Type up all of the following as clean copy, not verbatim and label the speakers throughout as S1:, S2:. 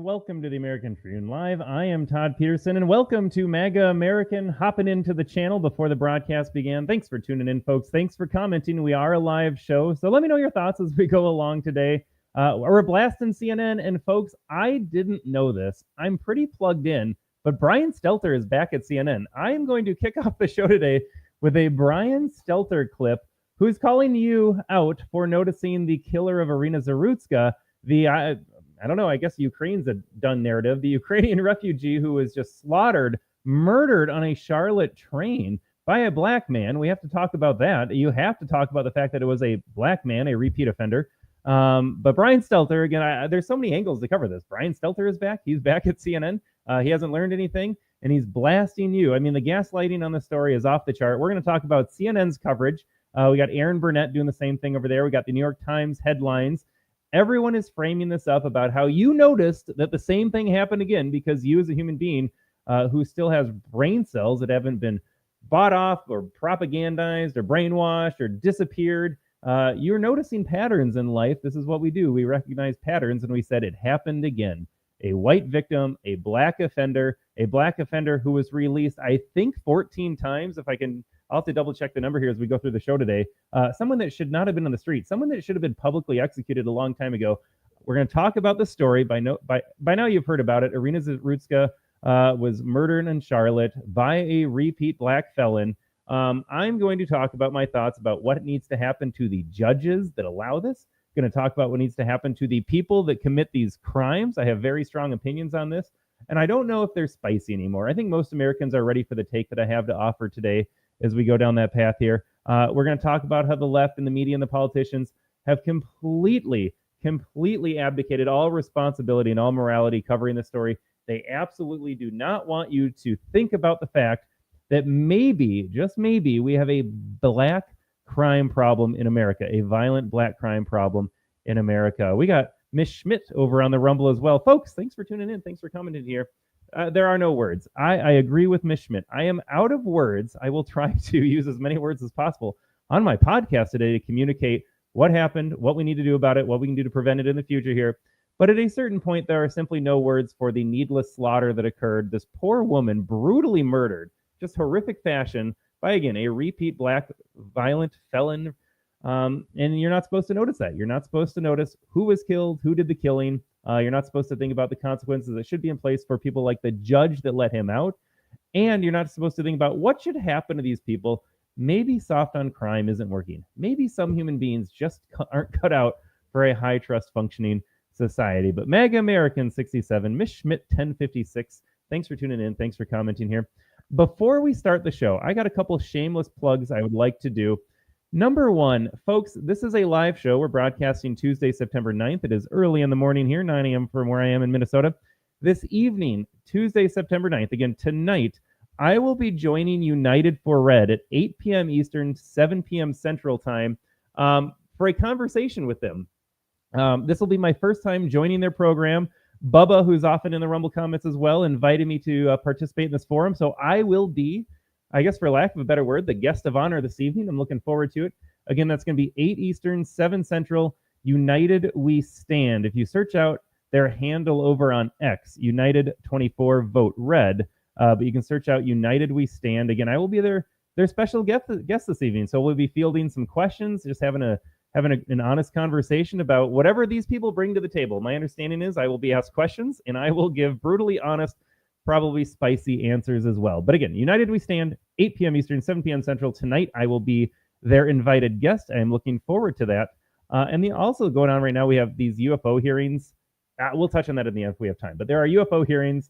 S1: welcome to the American Tribune Live. I am Todd Peterson, and welcome to MAGA American hopping into the channel before the broadcast began. Thanks for tuning in, folks. Thanks for commenting. We are a live show, so let me know your thoughts as we go along today. We're blasting CNN, and folks, I didn't know this. I'm pretty plugged in, but Brian Stelter is back at CNN. I am going to kick off the show today with a Brian Stelter clip who's calling you out for noticing the killer of Iryna Zarutska, I don't know, I guess Ukraine's a done narrative. The Ukrainian refugee who was just slaughtered, murdered on a Charlotte train by a black man. We have to talk about that. You have to talk about the fact that it was a black man, a repeat offender. But Brian Stelter, again, there's so many angles to cover this. Brian Stelter is back. He's back at CNN. He hasn't learned anything, and he's blasting you. I mean, the gaslighting on the story is off the chart. We're going to talk about CNN's coverage. We got Aaron Burnett doing the same thing over there. We got the New York Times headlines. Everyone is framing this up about how you noticed that the same thing happened again because you as a human being who still has brain cells that haven't been bought off or propagandized or brainwashed or disappeared, you're noticing patterns in life. This is what we do. We recognize patterns, and we said it happened again. A white victim, a black offender who was released, I think, 14 times, I'll have to double check the number here as we go through the show today. Someone that should not have been on the street, someone that should have been publicly executed a long time ago. We're going to talk about the story. By now you've heard about it. Iryna Zarutska was murdered in Charlotte by a repeat black felon. I'm going to talk about my thoughts about what needs to happen to the judges that allow this. I'm going to talk about what needs to happen to the people that commit these crimes. I have very strong opinions on this, and I don't know if they're spicy anymore. I think most Americans are ready for the take that I have to offer today as we go down that path here. We're going to talk about how the left and the media and the politicians have completely abdicated all responsibility and all morality covering the story. They absolutely do not want you to think about the fact that maybe, just maybe, we have a black crime problem in America, a violent black crime problem in America. We got Miss Schmidt over on the Rumble as well. Folks, thanks for tuning in. Thanks for coming in here. There are no words. I agree with Miss Schmidt. I am out of words. I will try to use as many words as possible on my podcast today to communicate what happened, what we need to do about it, what we can do to prevent it in the future here. But at a certain point, there are simply no words for the needless slaughter that occurred. This poor woman brutally murdered, just horrific fashion, by, again, a repeat black violent felon. And you're not supposed to notice that. You're not supposed to notice who was killed, who did the killing. You're not supposed to think about the consequences that should be in place for people like the judge that let him out. And you're not supposed to think about what should happen to these people. Maybe soft on crime isn't working. Maybe some human beings just aren't cut out for a high trust functioning society. But MAGA American 67, Miss Schmidt 1056, thanks for tuning in. Thanks for commenting here. Before we start the show, I got a couple shameless plugs I would like to do. Number one, folks, this is a live show. We're broadcasting Tuesday, September 9th. It is early in the morning here, 9 a.m. from where I am in Minnesota. This evening, Tuesday, September 9th, again, tonight, I will be joining United for Red at 8 p.m. Eastern, 7 p.m. Central Time for a conversation with them. This will be my first time joining their program. Bubba, who's often in the Rumble comments as well, invited me to participate in this forum. So I will be, I guess for lack of a better word, the guest of honor this evening. I'm looking forward to it. Again, that's going to be 8 Eastern, 7 Central, United We Stand. If you search out their handle over on X, United24 Vote Red, but you can search out United We Stand. Again, I will be their special guest this evening. So we'll be fielding some questions, just having an honest conversation about whatever these people bring to the table. My understanding is I will be asked questions, and I will give brutally honest, probably spicy answers as well. But again, United We Stand, 8 p.m. Eastern, 7 p.m. Central. Tonight, I will be their invited guest. I am looking forward to that. And also going on right now, we have these UFO hearings. We'll touch on that in the end if we have time. But there are UFO hearings.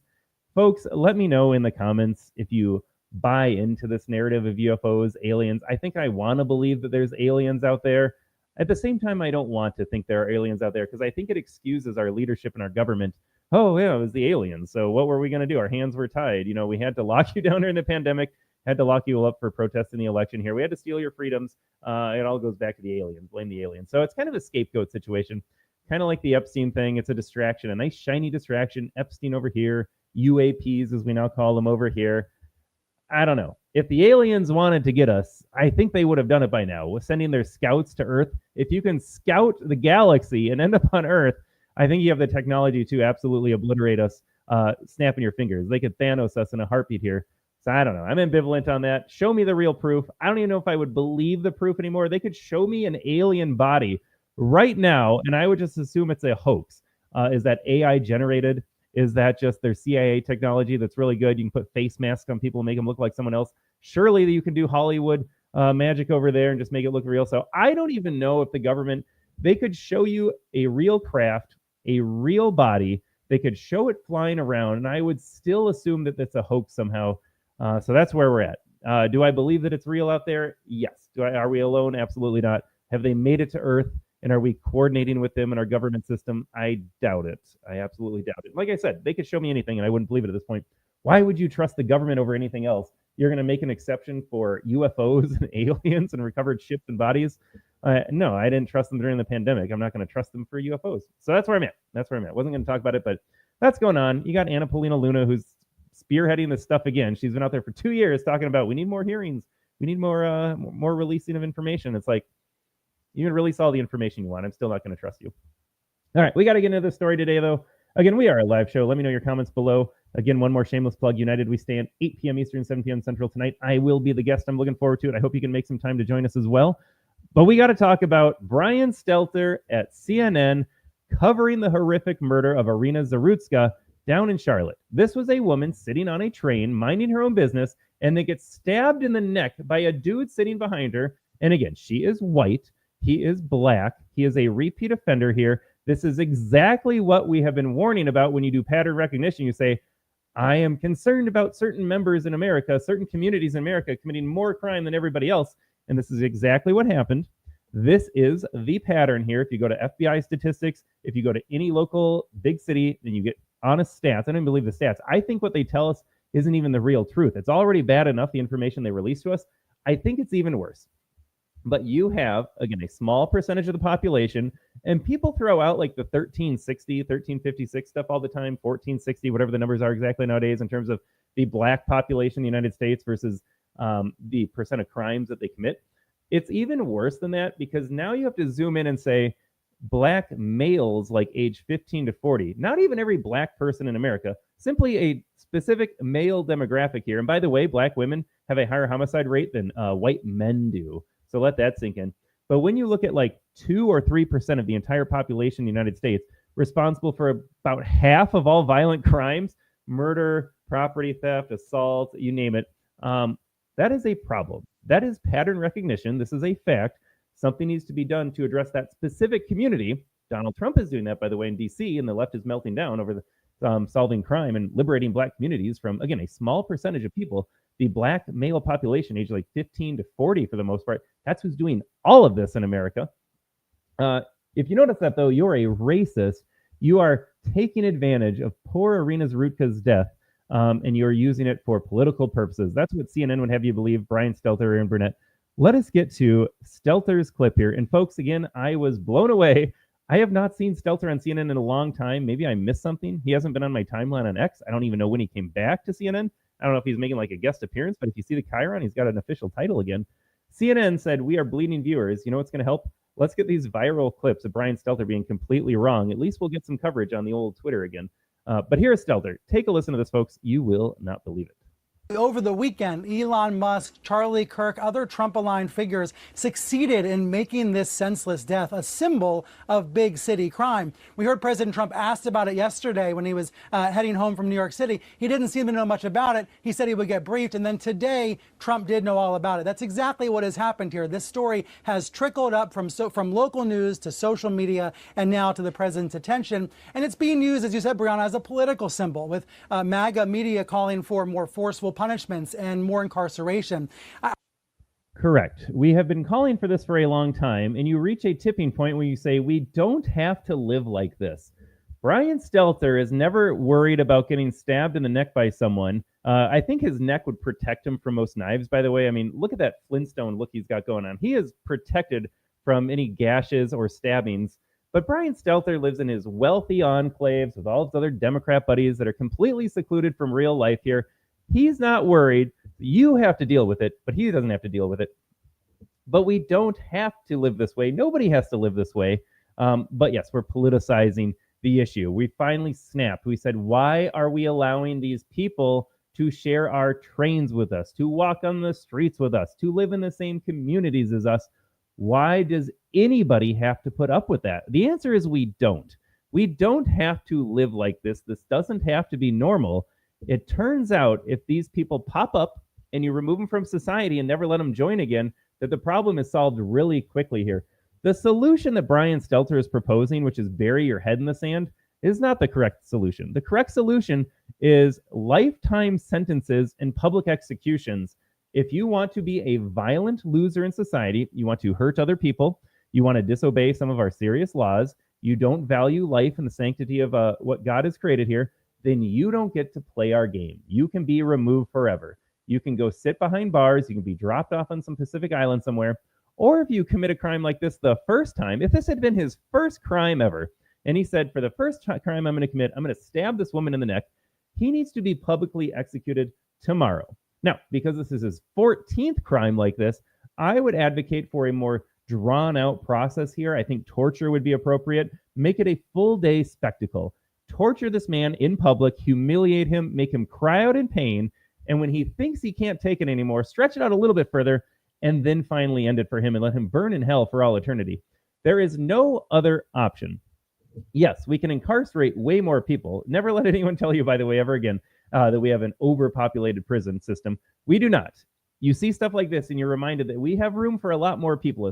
S1: Folks, let me know in the comments if you buy into this narrative of UFOs, aliens. I think I want to believe that there's aliens out there. At the same time, I don't want to think there are aliens out there because I think it excuses our leadership and our government. Oh, yeah, it was the aliens. So what were we going to do? Our hands were tied. You know, we had to lock you down during the pandemic, had to lock you up for protesting the election here. We had to steal your freedoms. It all goes back to the aliens. Blame the aliens. So it's kind of a scapegoat situation, kind of like the Epstein thing. It's a distraction, a nice shiny distraction. Epstein over here, UAPs, as we now call them, over here. I don't know. If the aliens wanted to get us, I think they would have done it by now with sending their scouts to Earth. If you can scout the galaxy and end up on Earth, I think you have the technology to absolutely obliterate us, snapping your fingers. They could Thanos us in a heartbeat here. So I don't know. I'm ambivalent on that. Show me the real proof. I don't even know if I would believe the proof anymore. They could show me an alien body right now, and I would just assume it's a hoax. Is that AI generated? Is that just their CIA technology that's really good? You can put face masks on people and make them look like someone else. Surely you can do Hollywood magic over there and just make it look real. So I don't even know if the government, they could show you a real craft, a real body. They could show it flying around, and I would still assume that that's a hoax somehow. So that's where we're at. Do I believe that it's real out there? Yes. Are we alone? Absolutely not. Have they made it to Earth? And are we coordinating with them in our government system? I doubt it. I absolutely doubt it. Like I said, they could show me anything and I wouldn't believe it at this point. Why would you trust the government over anything else? You're going to make an exception for UFOs and aliens and recovered ships and bodies? No, I didn't trust them during the pandemic. I'm not going to trust them for UFOs. So that's where I'm at. Wasn't going to talk about it, but that's going on. You got Anna Paulina Luna, who's spearheading this stuff again. She's been out there for 2 years talking about we need more hearings. We need more releasing of information. It's like, you can release all the information you want. I'm still not going to trust you. All right, we got to get into this story today, though. Again, we are a live show. Let me know your comments below. Again, one more shameless plug. United We Stand, 8 p.m. Eastern, 7 p.m. Central tonight. I will be the guest. I'm looking forward to it. I hope you can make some time to join us as well. But we got to talk about Brian Stelter at CNN covering the horrific murder of Iryna Zarutska down in Charlotte. This was a woman sitting on a train, minding her own business, and they get stabbed in the neck by a dude sitting behind her. And again, she is white. He is black. He is a repeat offender here. This is exactly what we have been warning about when you do pattern recognition. You say, I am concerned about certain members in America, certain communities in America committing more crime than everybody else. And this is exactly what happened. This is the pattern here. If you go to FBI statistics, if you go to any local big city, then you get honest stats. I don't believe the stats. I think what they tell us isn't even the real truth. It's already bad enough, the information they release to us. I think it's even worse. But you have, again, a small percentage of the population, and people throw out like the 1360, 1356 stuff all the time, 1460, whatever the numbers are exactly nowadays in terms of the black population in the United States versus the percent of crimes that they commit. It's even worse than that because now you have to zoom in and say black males like age 15 to 40, not even every black person in America, simply a specific male demographic here. And by the way, black women have a higher homicide rate than white men do. So let that sink in. But when you look at like 2 or 3% of the entire population in the United States, responsible for about half of all violent crimes, murder, property theft, assault, you name it, that is a problem. That is pattern recognition. This is a fact. Something needs to be done to address that specific community. Donald Trump is doing that, by the way, in D.C., and the left is melting down over the solving crime and liberating black communities from, again, a small percentage of people. The black male population, age like 15 to 40 for the most part, that's who's doing all of this in America. If you notice that, though, you're a racist. You are taking advantage of poor Iryna Zarutska's death, and you're using it for political purposes. That's what CNN would have you believe, Brian Stelter and Burnett. Let us get to Stelter's clip here. And folks, again, I was blown away. I have not seen Stelter on CNN in a long time. Maybe I missed something. He hasn't been on my timeline on X. I don't even know when he came back to CNN. I don't know if he's making like a guest appearance, but if you see the Chiron, he's got an official title again. CNN said, we are bleeding viewers. You know what's going to help? Let's get these viral clips of Brian Stelter being completely wrong. At least we'll get some coverage on the old Twitter again. But here's Stelter. Take a listen to this, folks. You will not believe it.
S2: Over the weekend, Elon Musk, Charlie Kirk, other Trump-aligned figures succeeded in making this senseless death a symbol of big city crime. We heard President Trump asked about it yesterday when he was heading home from New York City. He didn't seem to know much about it. He said he would get briefed, and then today, Trump did know all about it. That's exactly what has happened here. This story has trickled up from local news to social media and now to the president's attention. And it's being used, as you said, Brianna, as a political symbol, with MAGA media calling for more forceful punishments and more incarceration.
S1: Correct. We have been calling for this for a long time, and you reach a tipping point where you say, we don't have to live like this. Brian Stelter is never worried about getting stabbed in the neck by someone. I think his neck would protect him from most knives, by the way. I mean, look at that Flintstone look he's got going on. He is protected from any gashes or stabbings. But Brian Stelter lives in his wealthy enclaves with all his other Democrat buddies that are completely secluded from real life here. He's not worried. You have to deal with it, but he doesn't have to deal with it. But we don't have to live this way. Nobody has to live this way. But yes, we're politicizing the issue. We finally snapped. We said, why are we allowing these people to share our trains with us, to walk on the streets with us, to live in the same communities as us? Why does anybody have to put up with that? The answer is we don't. We don't have to live like this. This doesn't have to be normal. It turns out if these people pop up and you remove them from society and never let them join again, that the problem is solved really quickly here. The solution that Brian Stelter is proposing, which is bury your head in the sand, is not the correct solution. The correct solution is lifetime sentences and public executions. If you want to be a violent loser in society, you want to hurt other people, you want to disobey some of our serious laws, you don't value life and the sanctity of what God has created here, then you don't get to play our game. You can be removed forever. You can go sit behind bars, you can be dropped off on some Pacific island somewhere, or if you commit a crime like this the first time, if this had been his first crime ever, and he said, for the first crime I'm going to commit, I'm going to stab this woman in the neck, he needs to be publicly executed tomorrow. Now, because this is his 14th crime like this, I would advocate for a more drawn out process here. I think torture would be appropriate. Make it a full day spectacle. Torture this man in public, humiliate him, make him cry out in pain, and when he thinks he can't take it anymore, stretch it out a little bit further, and then finally end it for him and let him burn in hell for all eternity. There is no other option. Yes, we can incarcerate way more people. Never let anyone tell you, by the way, ever again, that we have an overpopulated prison system. We do not. You see stuff like this and you're reminded that we have room for a lot more people.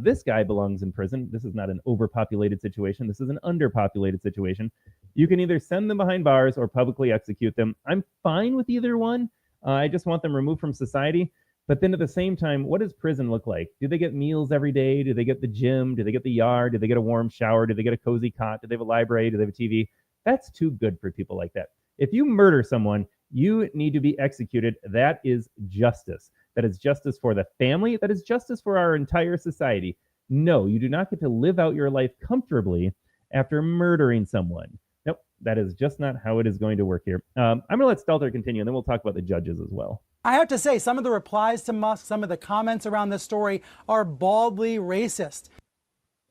S1: This guy belongs in prison. This is not an overpopulated situation. This is an underpopulated situation. You can either send them behind bars or publicly execute them. I'm fine with either one. I just want them removed from society. But then at the same time, what does prison look like? Do they get meals every day? Do they get the gym? Do they get the yard? Do they get a warm shower? Do they get a cozy cot? Do they have a library? Do they have a TV? That's too good for people like that. If you murder someone, you need to be executed. That is justice. That is justice for the family. That is justice for our entire society. No, you do not get to live out your life comfortably after murdering someone. Nope, that is just not how it is going to work here. I'm going to let Stelter continue, and then we'll talk about the judges as well.
S2: I have to say, some of the replies to Musk, some of the comments around this story are baldly racist.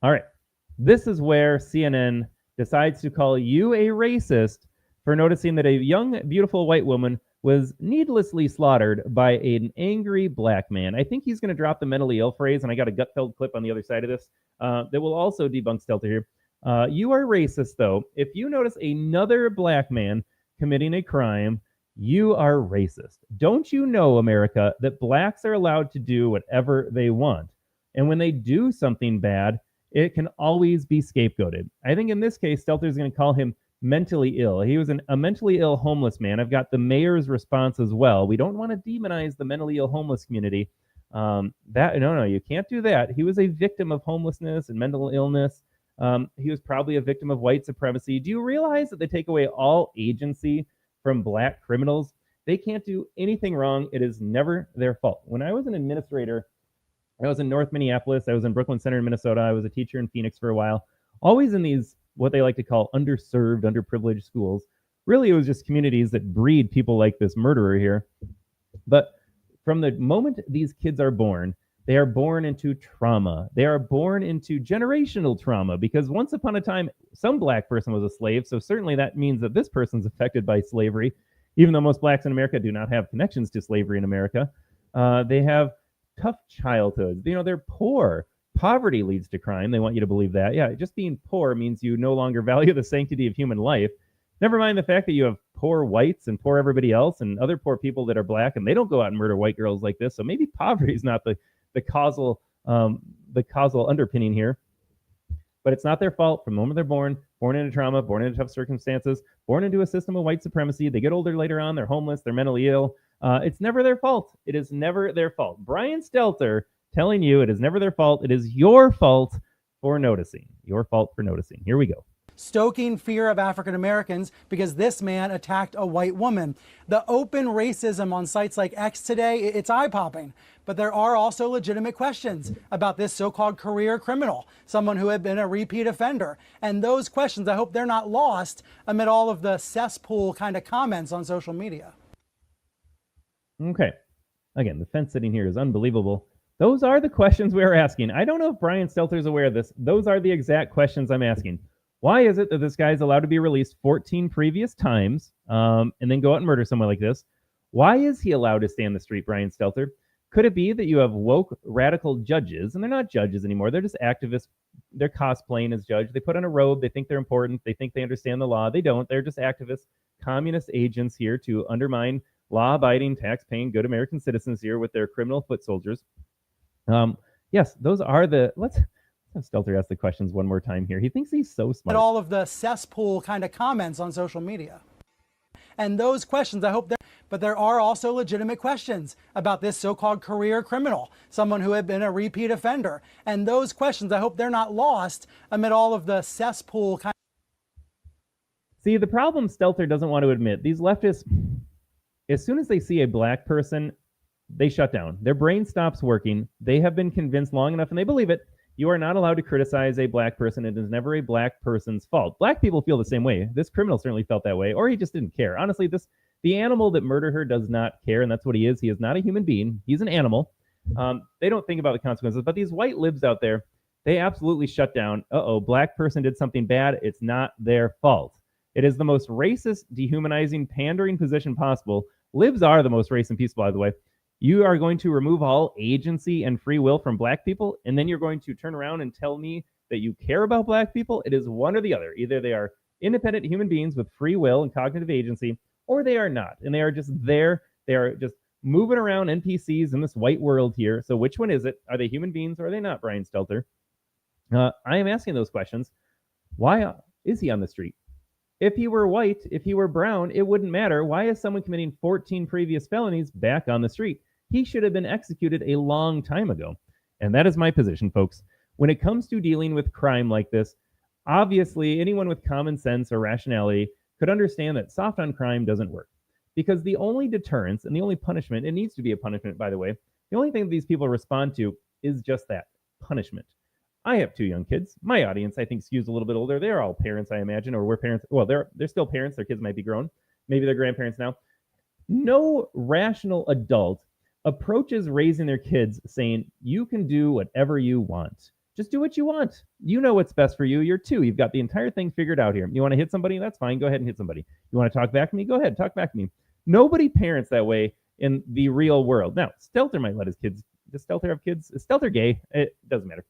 S1: All right. This is where CNN decides to call you a racist for noticing that a young, beautiful white woman was needlessly slaughtered by an angry black man. I think he's going to drop the mentally ill phrase, and I got a gut-filled clip on the other side of this that will also debunk Stelter here. You are racist, though. If you notice another black man committing a crime, you are racist. Don't you know, America, that blacks are allowed to do whatever they want? And when they do something bad, it can always be scapegoated. I think in this case, Stelter is going to call him mentally ill. He was a mentally ill homeless man. I've got the mayor's response as well. We don't want to demonize the mentally ill homeless community. No, you can't do that. He was a victim of homelessness and mental illness. He was probably a victim of white supremacy. Do you realize that they take away all agency from black criminals? They can't do anything wrong. It is never their fault. When I was an administrator, I was in North Minneapolis. I was in Brooklyn Center in Minnesota. I was a teacher in Phoenix for a while. Always in these, what they like to call underserved, underprivileged schools. Really, it was just communities that breed people like this murderer here. But from the moment these kids are born into trauma. They are born into generational trauma because once upon a time, some black person was a slave. So certainly that means that this person's affected by slavery, even though most blacks in America do not have connections to slavery in America. They have tough childhoods. They're poor. Poverty leads to crime. They want you to believe that. Yeah, just being poor means you no longer value the sanctity of human life. Never mind the fact that you have poor whites and poor everybody else and other poor people that are black, and they don't go out and murder white girls like this. So maybe poverty is not the causal underpinning here, but it's not their fault. From the moment they're born into trauma, born into tough circumstances, born into a system of white supremacy. They get older later on, they're homeless, they're mentally ill. It's never their fault. It is never their fault. Brian Stelter telling you it is never their fault. It is your fault for noticing. Your fault for noticing. Here we go.
S2: Stoking fear of African Americans because this man attacked a white woman. The open racism on sites like X today, it's eye-popping. But there are also legitimate questions about this so-called career criminal, someone who had been a repeat offender. And those questions, I hope they're not lost amid all of the cesspool kind of comments on social media.
S1: Okay. Again, the fence sitting here is unbelievable. Those are the questions we are asking. I don't know if Brian Stelter is aware of this. Those are the exact questions I'm asking. Why is it that this guy's allowed to be released 14 previous times and then go out and murder someone like this? Why is he allowed to stay on the street, Brian Stelter? Could it be that you have woke radical judges, and they're not judges anymore, they're just activists, they're cosplaying as judge, they put on a robe, they think they're important, they think they understand the law, they don't, they're just activists, communist agents here to undermine law-abiding, tax-paying, good American citizens here with their criminal foot soldiers. Yes, those are the, let's have Stelter ask the questions one more time here. He thinks he's so smart.
S2: All of the cesspool kind of comments on social media. And those questions, I hope, but there are also legitimate questions about this so-called career criminal, someone who had been a repeat offender. And those questions, I hope they're not lost amid all of the cesspool kind.
S1: See, the problem Stelter doesn't want to admit, these leftists, as soon as they see a black person, they shut down. Their brain stops working. They have been convinced long enough, and they believe it. You are not allowed to criticize a black person. It is never a black person's fault. Black people feel the same way. This criminal certainly felt that way, or he just didn't care. Honestly, the animal that murdered her does not care, and that's what he is. He is not a human being. He's an animal. They don't think about the consequences, but these white libs out there, they absolutely shut down. Black person did something bad. It's not their fault. It is the most racist, dehumanizing, pandering position possible. Libs are the most racist and peaceful, by the way. You are going to remove all agency and free will from black people, and then you're going to turn around and tell me that you care about black people? It is one or the other. Either they are independent human beings with free will and cognitive agency, or they are not. And they are just there. They are just moving around NPCs in this white world here. So which one is it? Are they human beings or are they not, Brian Stelter? I am asking those questions. Why is he on the street? If he were white, if he were brown, it wouldn't matter. Why is someone committing 14 previous felonies back on the street? He should have been executed a long time ago. And that is my position, folks. When it comes to dealing with crime like this, obviously anyone with common sense or rationality could understand that soft on crime doesn't work. Because the only deterrence and the only punishment, it needs to be a punishment, by the way, the only thing these people respond to is just that, punishment. I have 2 young kids. My audience, I think, skews a little bit older. They're all parents, I imagine, or we're parents. Well, they're still parents. Their kids might be grown. Maybe they're grandparents now. No rational adult approaches raising their kids saying, you can do whatever you want. Just do what you want. You know what's best for you. You're 2. You've got the entire thing figured out here. You want to hit somebody? That's fine. Go ahead and hit somebody. You want to talk back to me? Go ahead. Talk back to me. Nobody parents that way in the real world. Now, Stelter might let his kids. Does Stelter have kids? Is Stelter gay? It doesn't matter.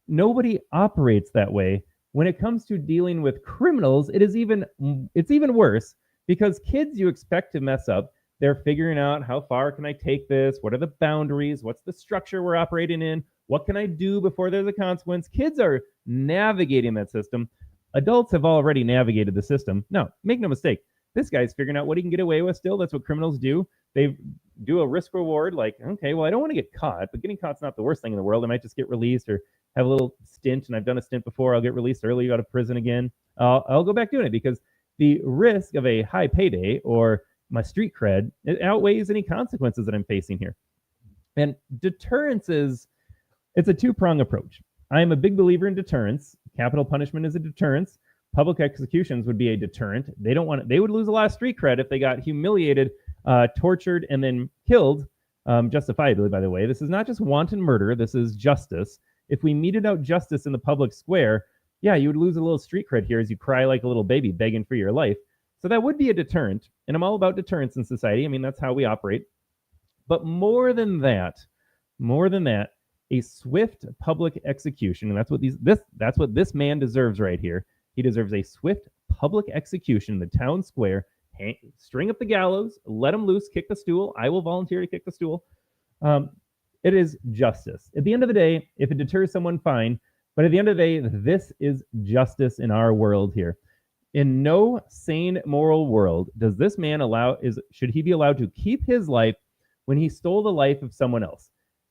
S1: Nobody operates that way. When it comes to dealing with criminals, it's even worse because kids you expect to mess up. They're figuring out how far can I take this? What are the boundaries? What's the structure we're operating in? What can I do before there's a consequence? Kids are navigating that system. Adults have already navigated the system. No, make no mistake. This guy's figuring out what he can get away with still. That's what criminals do. They do a risk reward like, okay, well, I don't want to get caught, but getting caught's not the worst thing in the world. I might just get released or have a little stint, and I've done a stint before. I'll get released early out of prison again. I'll go back doing it because the risk of a high payday or my street cred, it outweighs any consequences that I'm facing here. And deterrence it's a 2-prong approach. I am a big believer in deterrence. Capital punishment is a deterrence. Public executions would be a deterrent. They would lose a lot of street cred if they got humiliated, tortured, and then killed, justifiably, by the way. This is not just wanton murder. This is justice. If we meted out justice in the public square, yeah, you would lose a little street cred here as you cry like a little baby begging for your life. So that would be a deterrent, and I'm all about deterrence in society. I mean, that's how we operate. But more than that, a swift public execution, and that's what this man deserves right here. He deserves a swift public execution in the town square. String up the gallows, let him loose, kick the stool. I will volunteer to kick the stool. It is justice. At the end of the day, if it deters someone, fine. But at the end of the day, this is justice in our world here. In no sane moral world does this man should he be allowed to keep his life when he stole the life of someone else.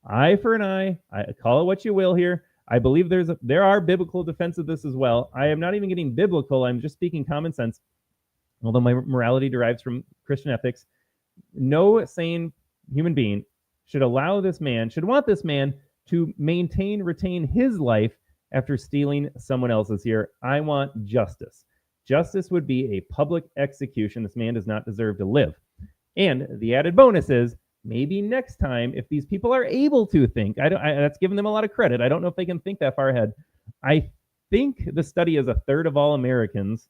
S1: Eye for an eye. I call it what you will here. I believe there are biblical defense of this as well. I am not even getting biblical. I'm just speaking common sense. Although my morality derives from Christian ethics, no sane human being should want this man to retain his life after stealing someone else's here. I want justice. Justice would be a public execution. This man does not deserve to live. And the added bonus is maybe next time, if these people are able to think, that's giving them a lot of credit. I don't know if they can think that far ahead. I think the study is a third of all Americans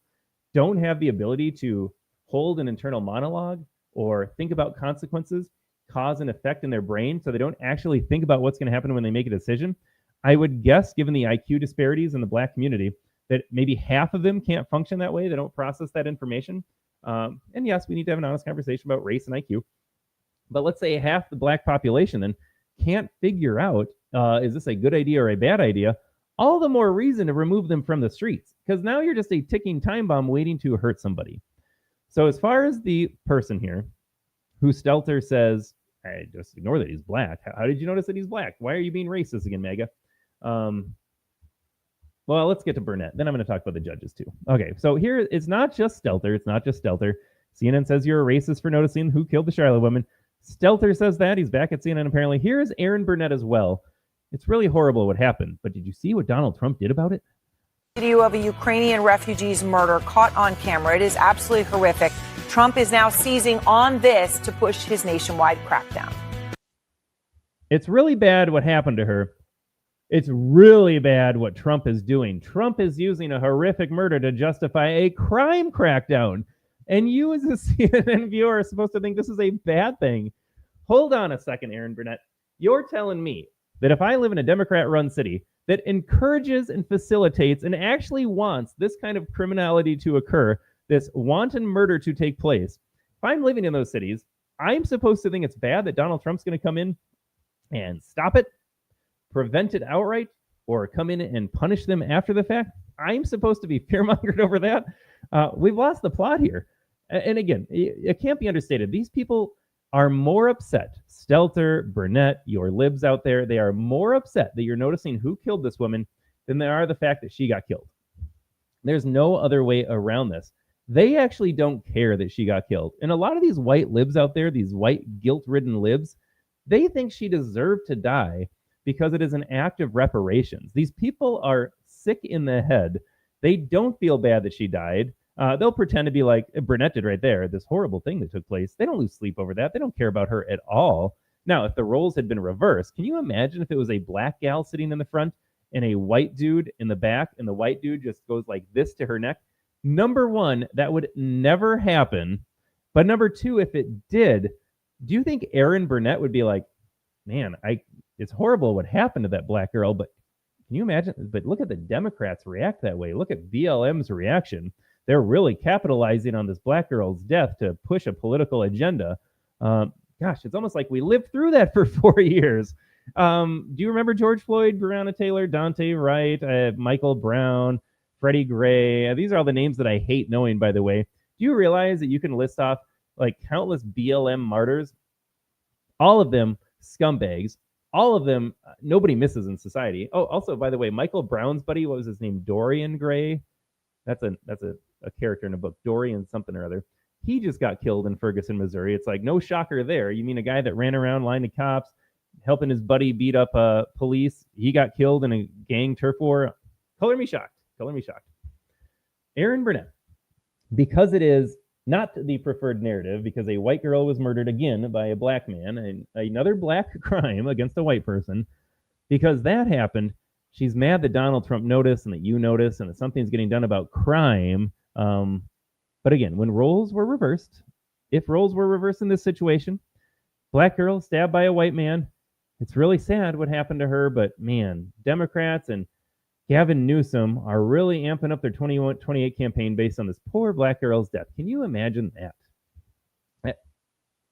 S1: don't have the ability to hold an internal monologue or think about consequences, cause and effect in their brain, so they don't actually think about what's going to happen when they make a decision. I would guess, given the IQ disparities in the Black community, that maybe half of them can't function that way. They don't process that information. And yes, we need to have an honest conversation about race and IQ. But let's say half the Black population then can't figure out, is this a good idea or a bad idea? All the more reason to remove them from the streets, because now you're just a ticking time bomb waiting to hurt somebody. So as far as the person here, who Stelter says, I just ignore that he's Black. How did you notice that he's Black? Why are you being racist again, MAGA? Well, let's get to Burnett. Then I'm going to talk about the judges too. Okay, so here it's not just Stelter. It's not just Stelter. CNN says you're a racist for noticing who killed the Charlotte woman. Stelter says that. He's back at CNN apparently. Here is Aaron Burnett as well. It's really horrible what happened, but did you see what Donald Trump did about it?
S3: Video of a Ukrainian refugee's murder caught on camera. It is absolutely horrific. Trump is now seizing on this to push his nationwide crackdown.
S1: It's really bad what happened to her. It's really bad what Trump is doing. Trump is using a horrific murder to justify a crime crackdown. And you as a CNN viewer are supposed to think this is a bad thing. Hold on a second, Aaron Burnett. You're telling me that if I live in a Democrat-run city that encourages and facilitates and actually wants this kind of criminality to occur, this wanton murder to take place, if I'm living in those cities, I'm supposed to think it's bad that Donald Trump's going to come in and stop it, prevent it outright, or come in and punish them after the fact? I'm supposed to be fear-mongered over that? We've lost the plot here. And again, it can't be understated. These people are more upset. Stelter, Burnett, your libs out there, they are more upset that you're noticing who killed this woman than they are the fact that she got killed. There's no other way around this. They actually don't care that she got killed. And a lot of these white libs out there, these white guilt-ridden libs, they think she deserved to die because it is an act of reparations. These people are sick in the head. They don't feel bad that she died. They'll pretend to be like Burnett did right there, this horrible thing that took place. They don't lose sleep over that. They don't care about her at all. Now, if the roles had been reversed, can you imagine if it was a Black gal sitting in the front and a white dude in the back, and the white dude just goes like this to her neck? Number one, that would never happen. But number two, if it did, do you think Aaron Burnett would be like, man, it's horrible what happened to that Black girl, but can you imagine? But look at the Democrats react that way. Look at BLM's reaction. They're really capitalizing on this Black girl's death to push a political agenda. Gosh, it's almost like we lived through that for 4 years. Do you remember George Floyd, Breonna Taylor, Dante Wright, Michael Brown, Freddie Gray? These are all the names that I hate knowing, by the way. Do you realize that you can list off like countless BLM martyrs? All of them scumbags. All of them, nobody misses in society. Oh, also, by the way, Michael Brown's buddy, what was his name? Dorian Gray. That's a character in a book, Dorian something or other. He just got killed in Ferguson, Missouri. It's like, no shocker there. You mean a guy that ran around line of cops, helping his buddy beat up police? He got killed in a gang turf war. Color me shocked. Color me shocked. Aaron Burnett, because it is not the preferred narrative, because a white girl was murdered again by a Black man, and another Black crime against a white person, because that happened, she's mad that Donald Trump noticed and that you noticed and that something's getting done about crime. But again, when roles were reversed, if roles were reversed in this situation, Black girl stabbed by a white man, it's really sad what happened to her, but man, Democrats and Gavin Newsom are really amping up their 2028 campaign based on this poor Black girl's death. Can you imagine that?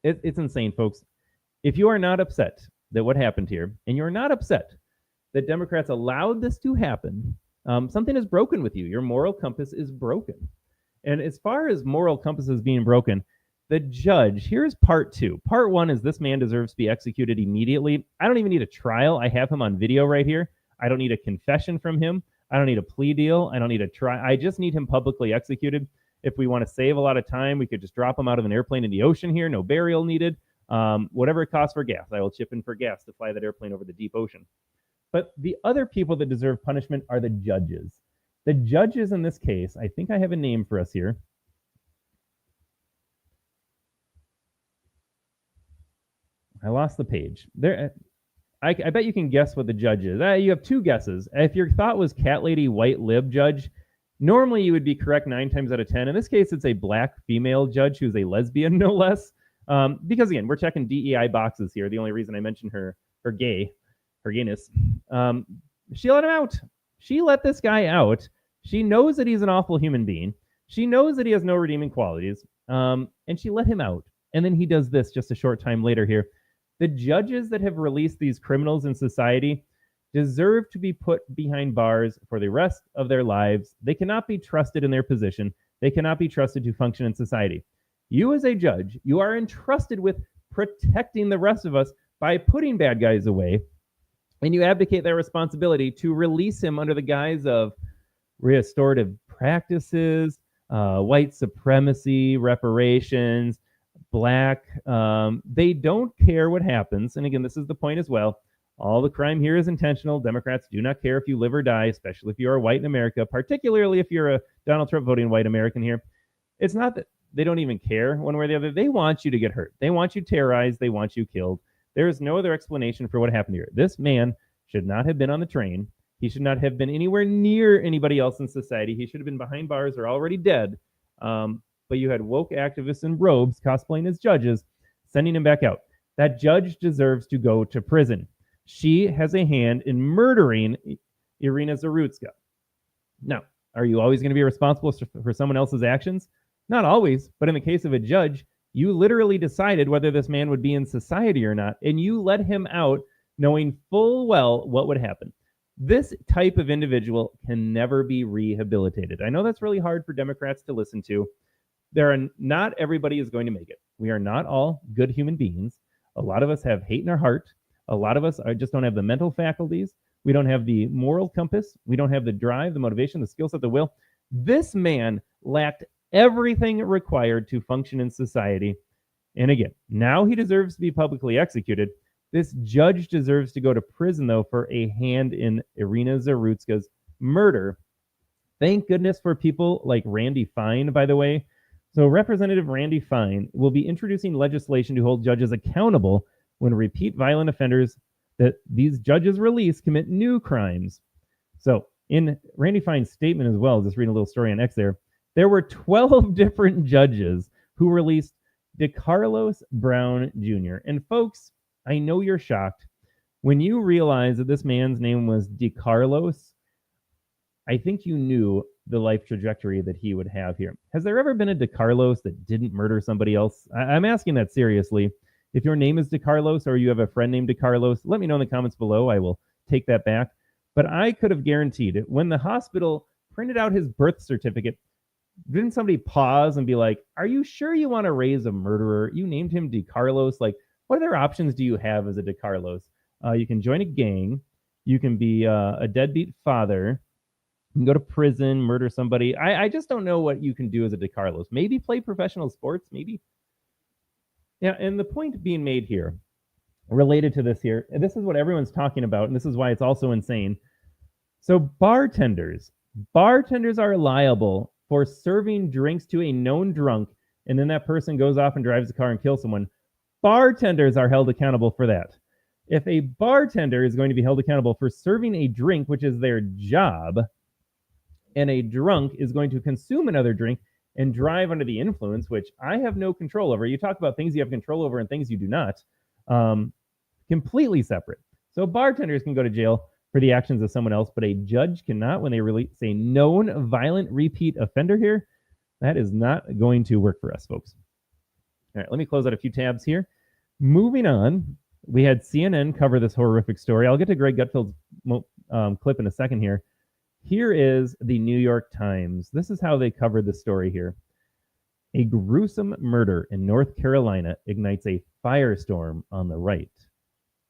S1: It's insane, folks. If you are not upset that what happened here, and you're not upset that Democrats allowed this to happen, something is broken with you. Your moral compass is broken. And as far as moral compasses being broken, the judge, here's part two. Part one is this man deserves to be executed immediately. I don't even need a trial. I have him on video right here. I don't need a confession from him. I don't need a plea deal. I don't need a trial. I just need him publicly executed. If we want to save a lot of time, we could just drop him out of an airplane in the ocean here. No burial needed. Whatever it costs for gas, I will chip in for gas to fly that airplane over the deep ocean. But the other people that deserve punishment are the judges. The judges in this case, I think I have a name for us here. I lost the page. There, I bet you can guess what the judge is. You have two guesses. If your thought was cat lady, white lib judge, normally you would be correct 9 times out of 10. In this case, it's a black female judge who's a lesbian, no less. Because again, we're checking DEI boxes here. The only reason I mentioned her gayness. She let him out. She let this guy out. She knows that he's an awful human being. She knows that he has no redeeming qualities. And she let him out. And then he does this just a short time later here. The judges that have released these criminals in society deserve to be put behind bars for the rest of their lives. They cannot be trusted in their position. They cannot be trusted to function in society. You as a judge, you are entrusted with protecting the rest of us by putting bad guys away. And you abdicate that responsibility to release him under the guise of restorative practices, white supremacy, reparations, black. They don't care what happens. And again, this is the point as well. All the crime here is intentional. Democrats do not care if you live or die, especially if you are white in America, particularly if you're a Donald Trump voting white American here. It's not that they don't even care one way or the other. They want you to get hurt. They want you terrorized. They want you killed. There is no other explanation for what happened here. This man should not have been on the train. He should not have been anywhere near anybody else in society. He should have been behind bars or already dead. But you had woke activists in robes cosplaying as judges, sending him back out. That judge deserves to go to prison. She has a hand in murdering Iryna Zarutska. Now, are you always going to be responsible for someone else's actions? Not always, but in the case of a judge, you literally decided whether this man would be in society or not, and you let him out knowing full well what would happen. This type of individual can never be rehabilitated. I know that's really hard for Democrats to listen to. Not everybody is going to make it. We are not all good human beings. A lot of us have hate in our heart. A lot of us just don't have the mental faculties. We don't have the moral compass. We don't have the drive, the motivation, the skill set, the will. This man lacked everything required to function in society. And again, now he deserves to be publicly executed. This judge deserves to go to prison, though, for a hand in Iryna Zarutska's murder. Thank goodness for people like Randy Fine, by the way. So Representative Randy Fine will be introducing legislation to hold judges accountable when repeat violent offenders that these judges release commit new crimes. So in Randy Fine's statement as well, just reading a little story on X there were 12 different judges who released DeCarlos Brown Jr. And folks, I know you're shocked. When you realize that this man's name was DeCarlos, I think you knew the life trajectory that he would have here. Has there ever been a DeCarlos that didn't murder somebody else? I'm asking that seriously. If your name is DeCarlos or you have a friend named DeCarlos, let me know in the comments below. I will take that back. But I could have guaranteed it. When the hospital printed out his birth certificate, didn't somebody pause and be like, are you sure you want to raise a murderer? You named him DeCarlos. Like, what other options do you have as a DeCarlos? You can join a gang. You can be a deadbeat father. You can go to prison, murder somebody. I just don't know what you can do as a DeCarlos. Maybe play professional sports, maybe. Yeah, and the point being made here, related to this here, and this is what everyone's talking about, and this is why it's also insane. So bartenders are liable for serving drinks to a known drunk, and then that person goes off and drives the car and kills someone. Bartenders are held accountable for that. If a bartender is going to be held accountable for serving a drink, which is their job, and a drunk is going to consume another drink and drive under the influence, which I have no control over. You talk about things you have control over and things you do not. Completely separate. So bartenders can go to jail for the actions of someone else, but a judge cannot when they release a known violent repeat offender here. That is not going to work for us, folks. All right, let me close out a few tabs here. Moving on, we had CNN cover this horrific story. I'll get to Greg Gutfeld's clip in a second here. Here is the New York Times. This is how they covered the story here. A gruesome murder in North Carolina ignites a firestorm on the right.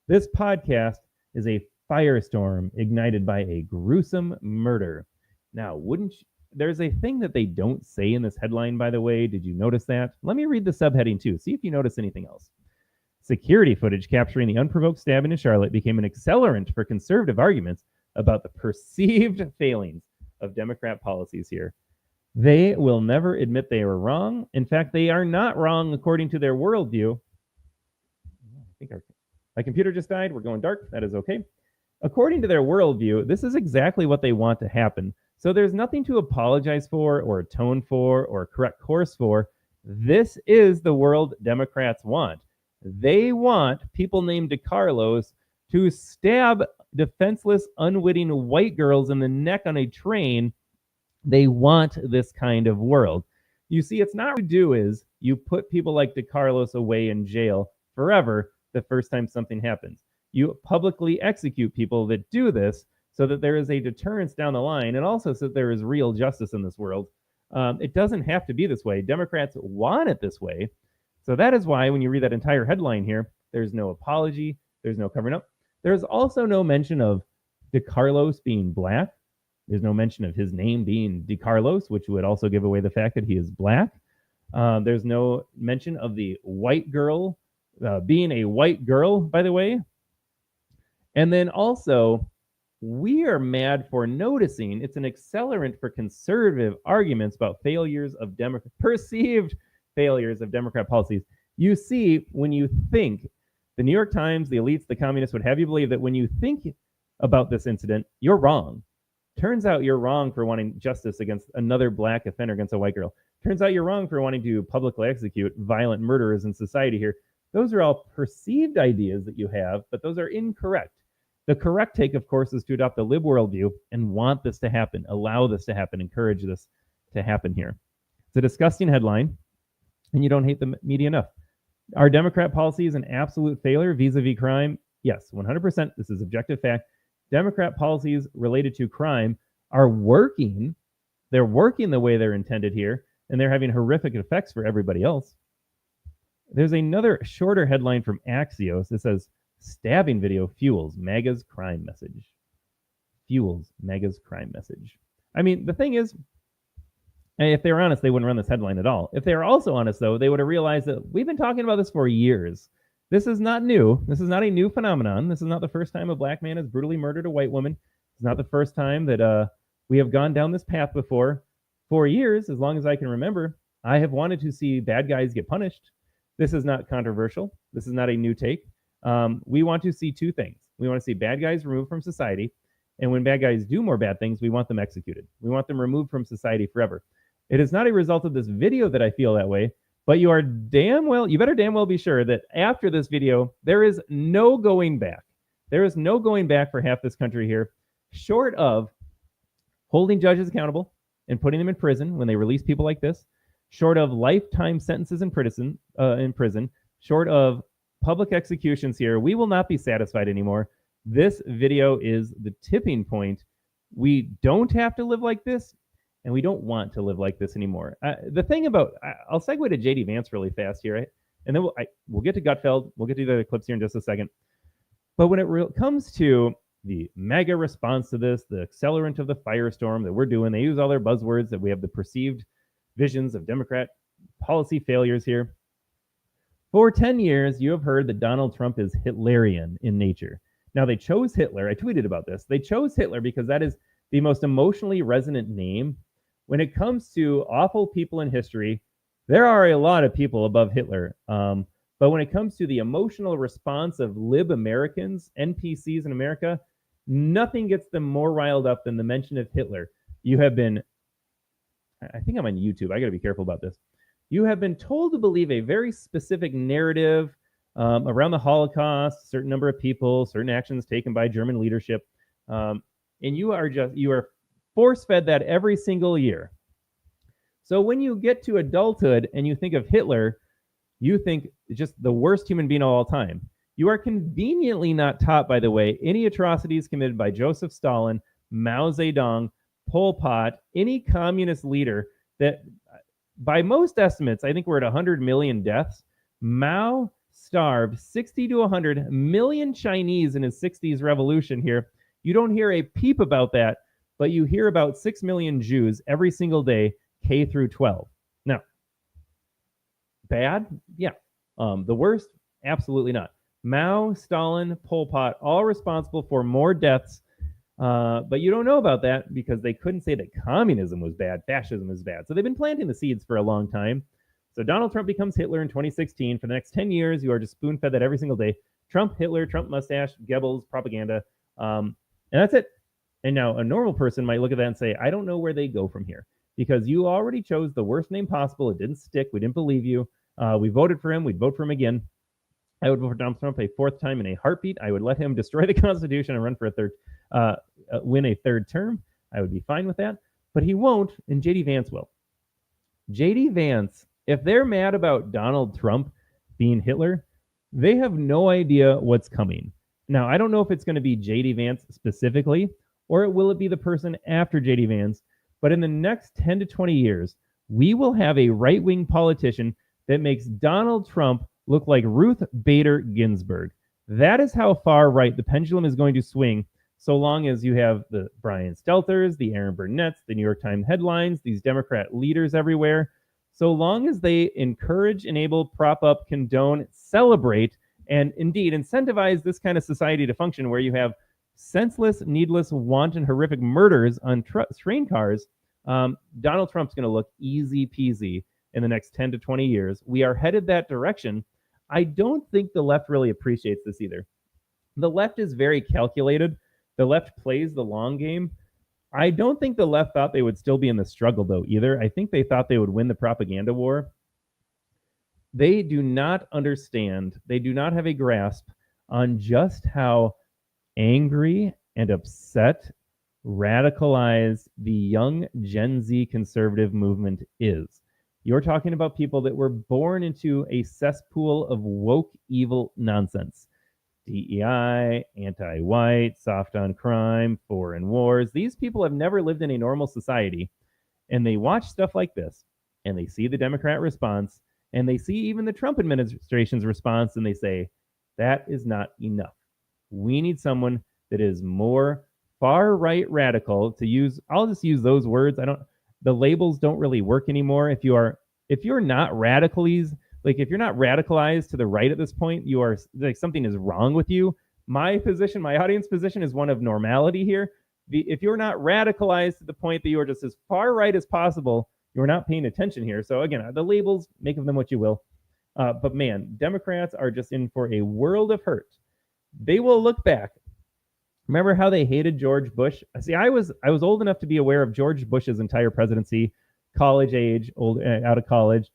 S1: This podcast is a firestorm ignited by a gruesome murder. Now, there's a thing that they don't say in this headline, by the way. Did you notice that? Let me read the subheading too. See if you notice anything else. Security footage capturing the unprovoked stabbing in Charlotte became an accelerant for conservative arguments about the perceived failings of Democrat policies here. They will never admit they were wrong. In fact, they are not wrong according to their worldview. I think My computer just died. We're going dark. That is okay. According to their worldview, this is exactly what they want to happen. So there's nothing to apologize for or atone for or correct course for. This is the world Democrats want. They want people named DeCarlos to stab defenseless, unwitting white girls in the neck on a train. They want this kind of world. You see, it's not what you do is you put people like DeCarlos away in jail forever the first time something happens. You publicly execute people that do this so that there is a deterrence down the line, and also so that there is real justice in this world. It doesn't have to be this way. Democrats want it this way. So that is why when you read that entire headline here, there's no apology, there's no covering up. There's also no mention of DeCarlos being black. There's no mention of his name being DeCarlos, which would also give away the fact that he is black. There's no mention of the white girl being a white girl, by the way. And then also, we are mad for noticing it's an accelerant for conservative arguments about perceived failures of Democrat policies. You see, when you think, the New York Times, the elites, the communists would have you believe that when you think about this incident, you're wrong. Turns out you're wrong for wanting justice against another black offender against a white girl. Turns out you're wrong for wanting to publicly execute violent murderers in society here. Those are all perceived ideas that you have, but those are incorrect. The correct take, of course, is to adopt the lib worldview and want this to happen, allow this to happen, encourage this to happen here. It's a disgusting headline, and you don't hate the media enough. Are Democrat policies an absolute failure vis-a-vis crime? Yes, 100%. This is objective fact. Democrat policies related to crime are working. They're working the way they're intended here, and they're having horrific effects for everybody else. There's another shorter headline from Axios that says, stabbing video fuels MAGA's crime message. Fuels MAGA's crime message. I mean, the thing is, if they were honest, they wouldn't run this headline at all. If they were also honest, though, they would have realized that we've been talking about this for years. This is not new. This is not a new phenomenon. This is not the first time a black man has brutally murdered a white woman. It's not the first time that we have gone down this path before. For years, as long as I can remember, I have wanted to see bad guys get punished. This is not controversial. This is not a new take. We want to see two things. We want to see bad guys removed from society. And when bad guys do more bad things, we want them executed. We want them removed from society forever. It is not a result of this video that I feel that way, but you better damn well be sure that after this video, there is no going back. There is no going back for half this country here, short of holding judges accountable and putting them in prison when they release people like this, short of lifetime sentences in prison, short of public executions here. We will not be satisfied anymore. This video is the tipping point. We don't have to live like this, and we don't want to live like this anymore. The thing about, I'll segue to JD Vance really fast here, right? And then we'll get to Gutfeld. We'll get to the other clips here in just a second. But when it comes to the MAGA response to this, the accelerant of the firestorm that we're doing, they use all their buzzwords that we have the perceived visions of Democrat policy failures here. For 10 years, you have heard that Donald Trump is Hitlerian in nature. Now, they chose Hitler. I tweeted about this. They chose Hitler because that is the most emotionally resonant name. When it comes to awful people in history, there are a lot of people above Hitler. But when it comes to the emotional response of lib Americans, NPCs in America, nothing gets them more riled up than the mention of Hitler. You have been, I think I'm on YouTube. I got to be careful about this. You have been told to believe a very specific narrative around the Holocaust, a certain number of people, certain actions taken by German leadership. And you are force-fed that every single year. So when you get to adulthood and you think of Hitler, you think just the worst human being of all time. You are conveniently not taught, by the way, any atrocities committed by Joseph Stalin, Mao Zedong, Pol Pot, any communist leader that, by most estimates, I think we're at 100 million deaths. Mao starved 60 to 100 million Chinese in his 60s revolution here. You don't hear a peep about that, but you hear about 6 million Jews every single day, K through 12. Now, bad? Yeah. The worst? Absolutely not. Mao, Stalin, Pol Pot, all responsible for more deaths. But you don't know about that because they couldn't say that communism was bad, fascism was bad. So they've been planting the seeds for a long time. So Donald Trump becomes Hitler in 2016. For the next 10 years, you are just spoon-fed that every single day. Trump, Hitler, Trump mustache, Goebbels, propaganda. And that's it. And now a normal person might look at that and say, I don't know where they go from here because you already chose the worst name possible. It didn't stick. We didn't believe you. We voted for him. We'd vote for him again. I would vote for Donald Trump a fourth time in a heartbeat. I would let him destroy the Constitution and run for a third, win a third term. I would be fine with that. But he won't, and J.D. Vance will. J.D. Vance, if they're mad about Donald Trump being Hitler, they have no idea what's coming. Now, I don't know if it's going to be J.D. Vance specifically, or will it be the person after J.D. Vance? But in the next 10 to 20 years, we will have a right-wing politician that makes Donald Trump look like Ruth Bader Ginsburg. That is how far right the pendulum is going to swing, so long as you have the Brian Stelters, the Aaron Burnetts, the New York Times headlines, these Democrat leaders everywhere. So long as they encourage, enable, prop up, condone, celebrate, and indeed incentivize this kind of society to function where you have senseless, needless, wanton, horrific murders on train cars, Donald Trump's going to look easy peasy in the next 10 to 20 years. We are headed that direction. I don't think the left really appreciates this either. The left is very calculated. The left plays the long game. I don't think the left thought they would still be in the struggle, though, either. I think they thought they would win the propaganda war. They do not understand. They do not have a grasp on just how angry and upset, radicalized the young Gen Z conservative movement is. You're talking about people that were born into a cesspool of woke, evil nonsense. DEI, anti-white, soft on crime, foreign wars. These people have never lived in a normal society, and they watch stuff like this, and they see the Democrat response, and they see even the Trump administration's response, and they say, that is not enough. We need someone that is more far-right radical to use. I'll just use those words. The labels don't really work anymore. If you're not radicalized to the right at this point, you are like something is wrong with you. My position, my audience position is one of normality here. If you're not radicalized to the point that you are just as far right as possible, you're not paying attention here. So again, the labels, make of them what you will. But man, Democrats are just in for a world of hurt. They will look back. Remember how they hated George Bush? See, I was old enough to be aware of George Bush's entire presidency, college age, out of college.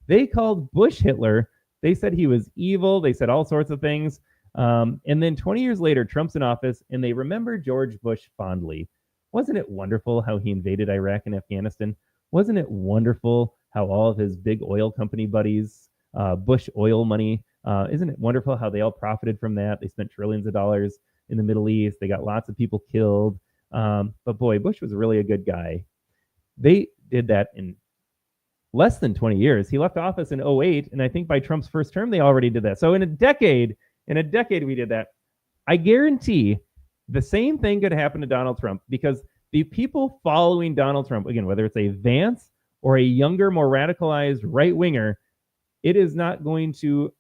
S1: They called Bush Hitler. They said he was evil. They said all sorts of things. And then 20 years later, Trump's in office, and they remember George Bush fondly. Wasn't it wonderful how he invaded Iraq and Afghanistan? Wasn't it wonderful how all of his big oil company buddies, Bush oil money, isn't it wonderful how they all profited from that? They spent trillions of dollars in the Middle East. They got lots of people killed. But boy, Bush was really a good guy. They did that in less than 20 years. He left office in 2008, and I think by Trump's first term, they already did that. So in a decade we did that. I guarantee the same thing could happen to Donald Trump, because the people following Donald Trump, again, whether it's a Vance or a younger, more radicalized right-winger, it's not going to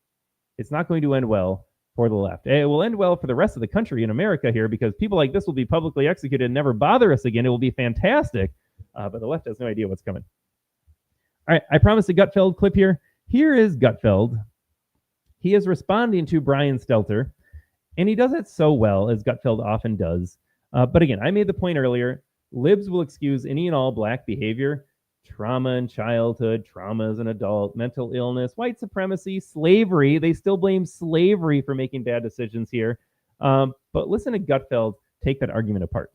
S1: end well for the left. It will end well for the rest of the country in America here, because people like this will be publicly executed and never bother us again. It will be fantastic. But the left has no idea what's coming. All right, I promised a Gutfeld clip here. Here is Gutfeld. He is responding to Brian Stelter, and he does it so well, as Gutfeld often does. But again, I made the point earlier, libs will excuse any and all black behavior, trauma in childhood, trauma as an adult, mental illness, white supremacy, slavery. They still blame slavery for making bad decisions here. But listen to Gutfeld take that argument apart.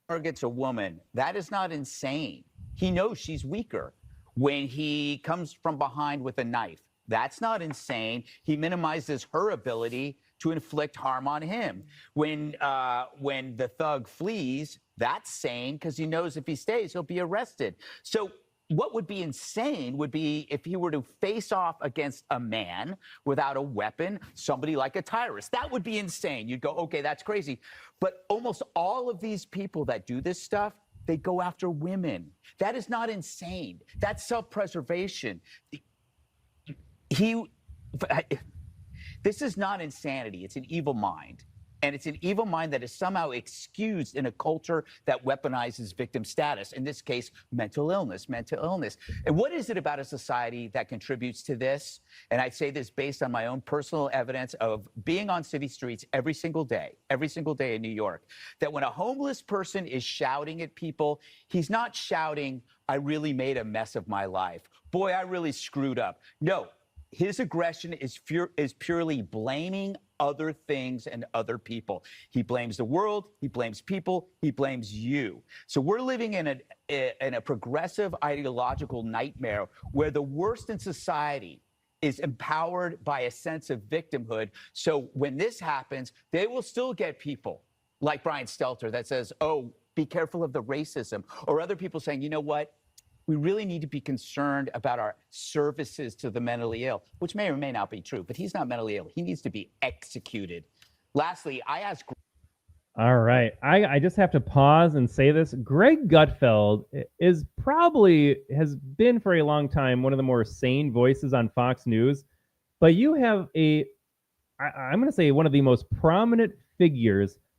S4: Targets a woman. That is not insane. He knows she's weaker. When he comes from behind with a knife, that's not insane. He minimizes her ability to inflict harm on him. When the thug flees, that's sane, because he knows if he stays, he'll be arrested. So what would be insane would be if he were to face off against a man without a weapon, somebody like a Tyrus. That would be insane. You'd go, okay, that's crazy. But almost all of these people that do this stuff, they go after women. That is not insane. That's self-preservation. This is not insanity. It's an evil mind. And it's an evil mind that is somehow excused in a culture that weaponizes victim status. In this case, mental illness. And what is it about a society that contributes to this? And I say this based on my own personal evidence of being on city streets every single day in New York, that when a homeless person is shouting at people, he's not shouting, "I really made a mess of my life. Boy, I really screwed up." No, his aggression is purely blaming other things and other people. He blames the world, he blames people, he blames you. So we're living in a progressive ideological nightmare where the worst in society is empowered by a sense of victimhood. So when this happens, they will still get people like Brian Stelter that says, "Oh, be careful of the racism," or other people saying, "You know what? We really need to be concerned about our services to the mentally ill," which may or may not be true, but he's not mentally ill. He needs to be executed. Lastly, I ask.
S1: All right. I just have to pause and say this. Greg Gutfeld has been for a long time one of the more sane voices on Fox News, but you have I'm going to say one of the most prominent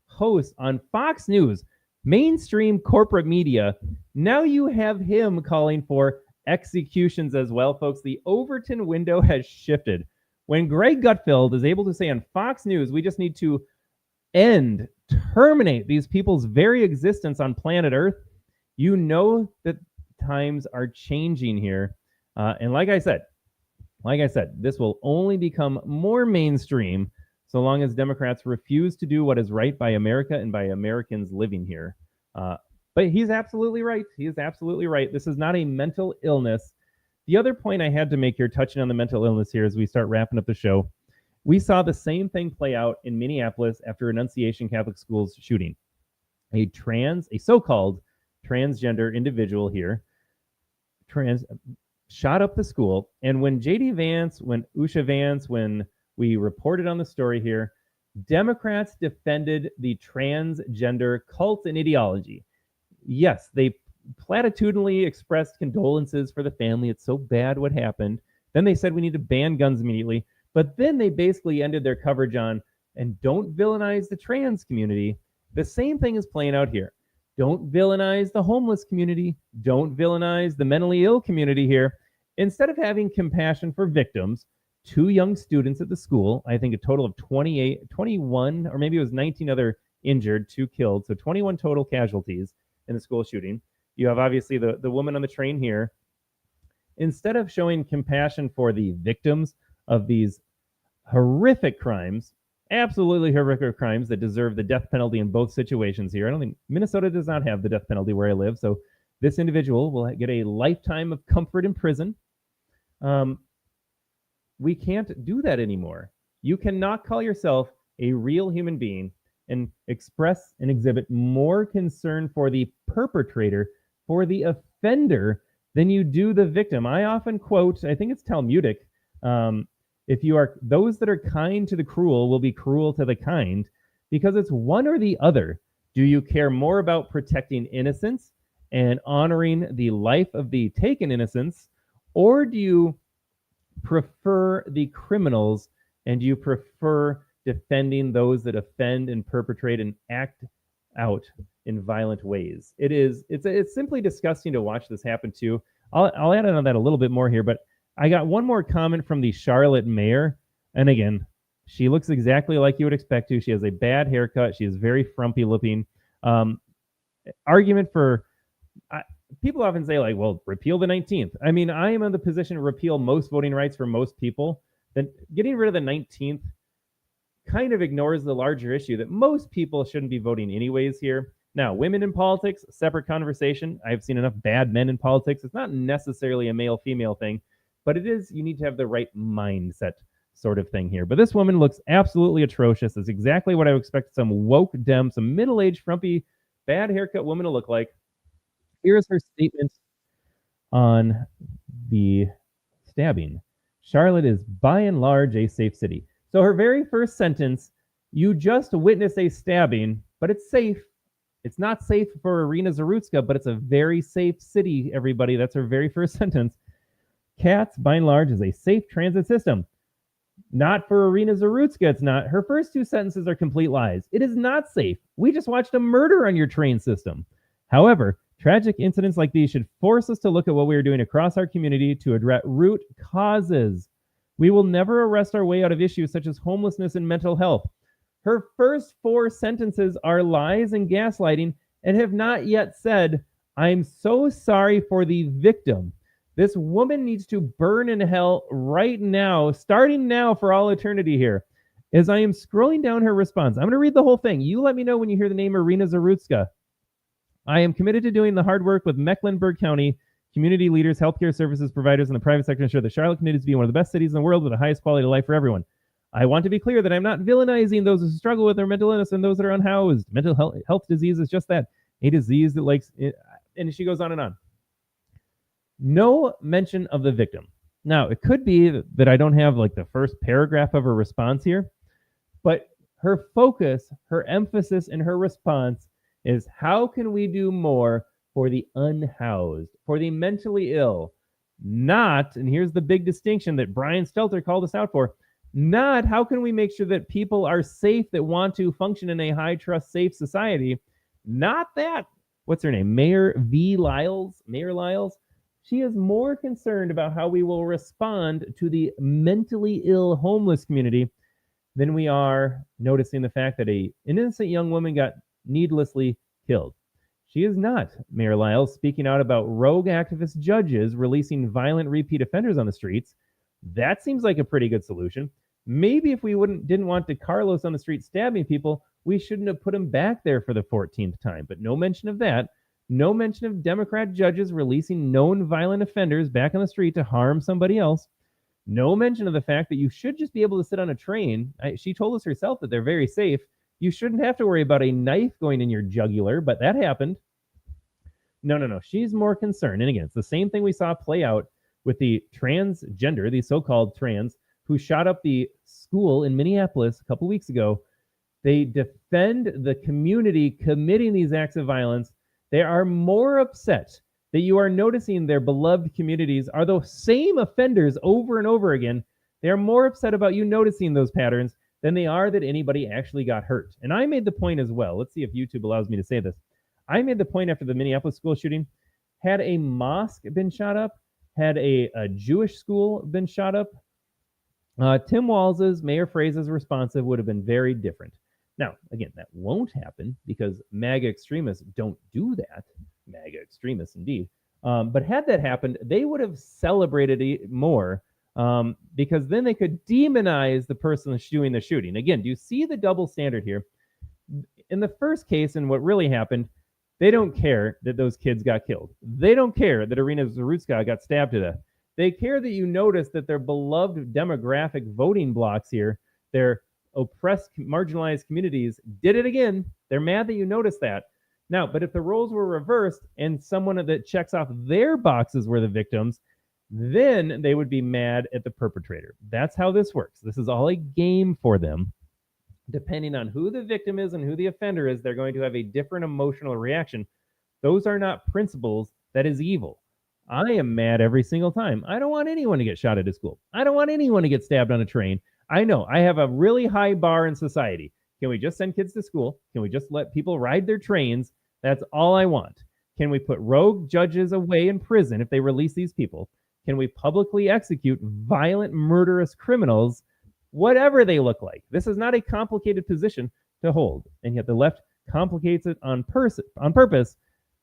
S1: hosts on Fox News, mainstream corporate media. Now you have him calling for executions as well, folks. The Overton window has shifted. When Greg Gutfeld is able to say on Fox News, we just need to terminate these people's very existence on planet Earth, you know that times are changing here. And like I said, this will only become more mainstream so long as Democrats refuse to do what is right by America and by Americans living here. But he's absolutely right. He is absolutely right. This is not a mental illness. The other point I had to make here, touching on the mental illness here as we start wrapping up the show, we saw the same thing play out in Minneapolis after Annunciation Catholic School's shooting. A so-called transgender individual here shot up the school. And when J.D. Vance, when Usha Vance, when we reported on the story here, Democrats defended the transgender cult and ideology. Yes, they platitudinally expressed condolences for the family. It's so bad what happened. Then they said we need to ban guns immediately. But then they basically ended their coverage on, and don't villainize the trans community. The same thing is playing out here. Don't villainize the homeless community. Don't villainize the mentally ill community here. Instead of having compassion for victims, 2 young students at the school, I think a total of 21, or maybe it was 19 other injured, 2 killed, so 21 total casualties in the school shooting. You have obviously the woman on the train here. Instead of showing compassion for the victims of these horrific crimes, absolutely horrific crimes that deserve the death penalty in both situations here. I don't think Minnesota does not have the death penalty where I live, so this individual will get a lifetime of comfort in prison. We can't do that anymore. You cannot call yourself a real human being and express and exhibit more concern for the perpetrator, for the offender, than you do the victim. I often quote, I think it's Talmudic, if you are, those that are kind to the cruel will be cruel to the kind, because it's one or the other. Do you care more about protecting innocence and honoring the life of the taken innocence, or do you prefer the criminals and do you prefer defending those that offend and perpetrate and act out in violent ways? It's simply disgusting to watch this happen too. I'll add on that a little bit more here, but I got one more comment from the Charlotte mayor. And again, she looks exactly like you would expect to. She has a bad haircut. She is very frumpy looking. Argument for, people often say like, well, repeal the 19th. I mean, I am in the position to repeal most voting rights for most people. Then getting rid of the 19th kind of ignores the larger issue that most people shouldn't be voting anyways here. Now, women in politics, separate conversation. I've seen enough bad men in politics. It's not necessarily a male-female thing, but it is, you need to have the right mindset sort of thing here. But this woman looks absolutely atrocious. It's exactly what I would expect some woke Dem, some middle-aged, frumpy, bad haircut woman to look like. Here's her statement on the stabbing. Charlotte is by and large a safe city. So her very first sentence, you just witnessed a stabbing, but it's safe. It's not safe for Iryna Zarutska, but it's a very safe city, everybody. That's her very first sentence. Katz, by and large, is a safe transit system. Not for Iryna Zarutska, it's not. Her first two sentences are complete lies. It is not safe. We just watched a murder on your train system. However, tragic incidents like these should force us to look at what we are doing across our community to address root causes. We will never arrest our way out of issues such as homelessness and mental health. Her first four sentences are lies and gaslighting and have not yet said, I'm so sorry for the victim. This woman needs to burn in hell right now, starting now for all eternity here. As I am scrolling down her response, I'm going to read the whole thing. You let me know when you hear the name Iryna Zarutska. I am committed to doing the hard work with Mecklenburg County community leaders, healthcare services providers, and the private sector to ensure that Charlotte continues to be one of the best cities in the world with the highest quality of life for everyone. I want to be clear that I'm not villainizing those who struggle with their mental illness and those that are unhoused. Mental health disease is just that, a disease that likes it. And she goes on and on. No mention of the victim. Now, it could be that I don't have like the first paragraph of her response here, but her focus, her emphasis in her response is how can we do more for the unhoused, for the mentally ill? Not, and here's the big distinction that Brian Stelter called us out for, not how can we make sure that people are safe that want to function in a high trust, safe society. Not that. What's her name? Mayor Lyles. She is more concerned about how we will respond to the mentally ill homeless community than we are noticing the fact that an innocent young woman got needlessly killed. She is not, Mayor Lyles, speaking out about rogue activist judges releasing violent repeat offenders on the streets. That seems like a pretty good solution. Maybe if we didn't want DeCarlos on the street stabbing people, we shouldn't have put him back there for the 14th time. But no mention of that. No mention of Democrat judges releasing known violent offenders back on the street to harm somebody else. No mention of the fact that you should just be able to sit on a train. She told us herself that they're very safe. You shouldn't have to worry about a knife going in your jugular, but that happened. No. She's more concerned. And again, it's the same thing we saw play out with the transgender, the so-called trans, who shot up the school in Minneapolis a couple weeks ago. They defend the community committing these acts of violence. They are more upset that you are noticing their beloved communities are those same offenders over and over again. They are more upset about you noticing those patterns than they are that anybody actually got hurt. And I made the point as well. Let's see if YouTube allows me to say this. I made the point after the Minneapolis school shooting, had a mosque been shot up, had a Jewish school been shot up, Tim Walz's, Mayor Frase's responsive would have been very different. Now, again, that won't happen because MAGA extremists don't do that. MAGA extremists, indeed. But had that happened, they would have celebrated it more because then they could demonize the person doing the shooting. Again, do you see the double standard here? In the first case, and what really happened, they don't care that those kids got killed. They don't care that Iryna Zarutska got stabbed to death. They care that you notice that their beloved demographic voting blocks here, their oppressed, marginalized communities, did it again. They're mad that you noticed that. Now, but if the roles were reversed and someone that checks off their boxes were the victims, then they would be mad at the perpetrator. That's how this works. This is all a game for them. Depending on who the victim is and who the offender is, they're going to have a different emotional reaction. Those are not principles. That is evil. I am mad every single time. I don't want anyone to get shot at a school. I don't want anyone to get stabbed on a train. I know I have a really high bar in society. Can we just send kids to school? Can we just let people ride their trains? That's all I want. Can we put rogue judges away in prison if they release these people? Can we publicly execute violent, murderous criminals, whatever they look like? This is not a complicated position to hold. And yet the left complicates it on purpose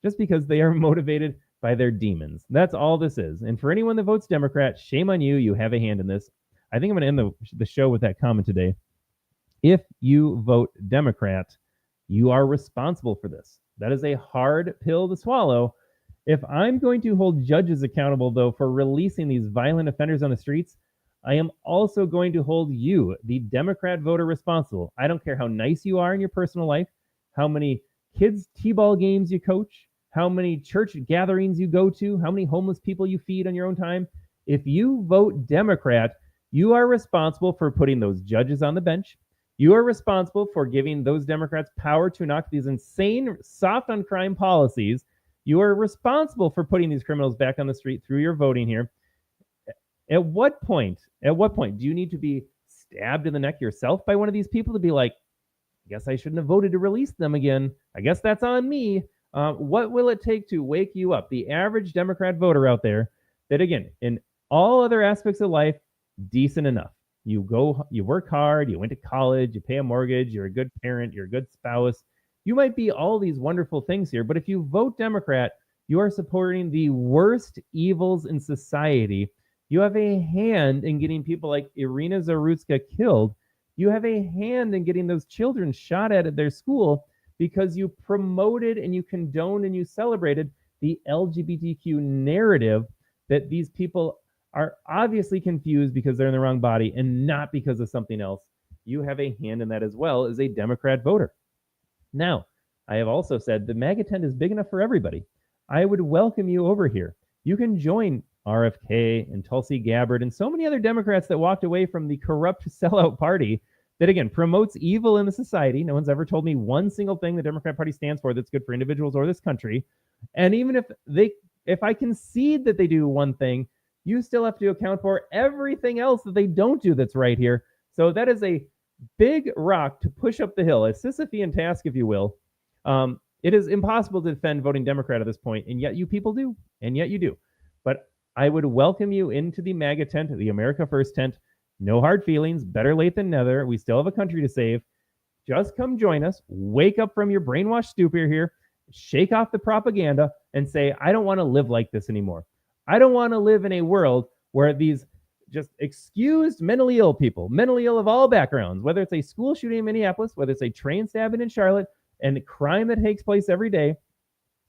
S1: just because they are motivated by their demons. That's all this is. And for anyone that votes Democrat, shame on you. You have a hand in this. I think I'm going to end the show with that comment today. If you vote Democrat, you are responsible for this. That is a hard pill to swallow. If I'm going to hold judges accountable, though, for releasing these violent offenders on the streets, I am also going to hold you, the Democrat voter, responsible. I don't care how nice you are in your personal life, how many kids' t-ball games you coach, how many church gatherings you go to, how many homeless people you feed on your own time. If you vote Democrat, you are responsible for putting those judges on the bench. You are responsible for giving those Democrats power to enact these insane soft on crime policies. You are responsible for putting these criminals back on the street through your voting here. At what point do you need to be stabbed in the neck yourself by one of these people to be like, I guess I shouldn't have voted to release them again. I guess that's on me. What will it take to wake you up? The average Democrat voter out there that, again, in all other aspects of life, decent enough. You work hard, you went to college, you pay a mortgage, you're a good parent, you're a good spouse. You might be all these wonderful things here, but if you vote Democrat, you are supporting the worst evils in society. You have a hand in getting people like Iryna Zarutska killed. You have a hand in getting those children shot at their school because you promoted and you condoned and you celebrated the LGBTQ narrative that these people are obviously confused because they're in the wrong body and not because of something else. You have a hand in that as well as a Democrat voter. Now, I have also said the MAGA tent is big enough for everybody. I would welcome you over here. You can join RFK and Tulsi Gabbard and so many other Democrats that walked away from the corrupt sellout party that, again, promotes evil in the society. No one's ever told me one single thing the Democrat Party stands for that's good for individuals or this country. And even if I concede that they do one thing, you still have to account for everything else that they don't do that's right here. So that is a big rock to push up the hill, a Sisyphean task, if you will. It is impossible to defend voting Democrat at this point, and yet you people do, and yet you do. But I would welcome you into the MAGA tent, the America First tent. No hard feelings, better late than never. We still have a country to save. Just come join us, wake up from your brainwashed stupor here, shake off the propaganda, and say, I don't want to live like this anymore. I don't want to live in a world where these just excused mentally ill people, mentally ill of all backgrounds, whether it's a school shooting in Minneapolis, whether it's a train stabbing in Charlotte, and crime that takes place every day,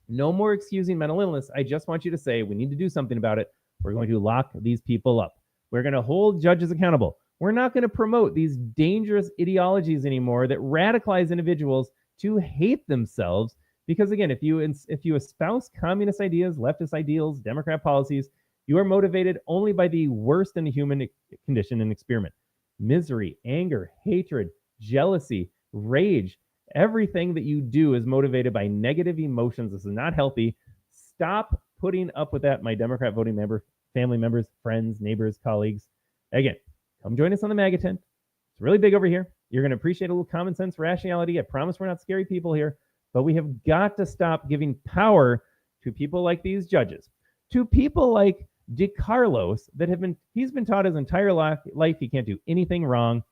S1: no more excusing mental illness. I just want you to say, we need to do something about it. We're going to lock these people up. We're going to hold judges accountable. We're not going to promote these dangerous ideologies anymore that radicalize individuals to hate themselves. Because again, if you espouse communist ideas, leftist ideals, Democrat policies, you are motivated only by the worst in the human condition and experiment. Misery, anger, hatred, jealousy, rage. Everything that you do is motivated by negative emotions. This is not healthy. Stop putting up with that, my Democrat voting member, family members, friends, neighbors, colleagues. Again, come join us on the MAGA tent. It's really big over here. You're going to appreciate a little common sense rationality. I promise we're not scary people here, but we have got to stop giving power to people like these judges, to people like DeCarlos he's been taught his entire life he can't do anything wrong.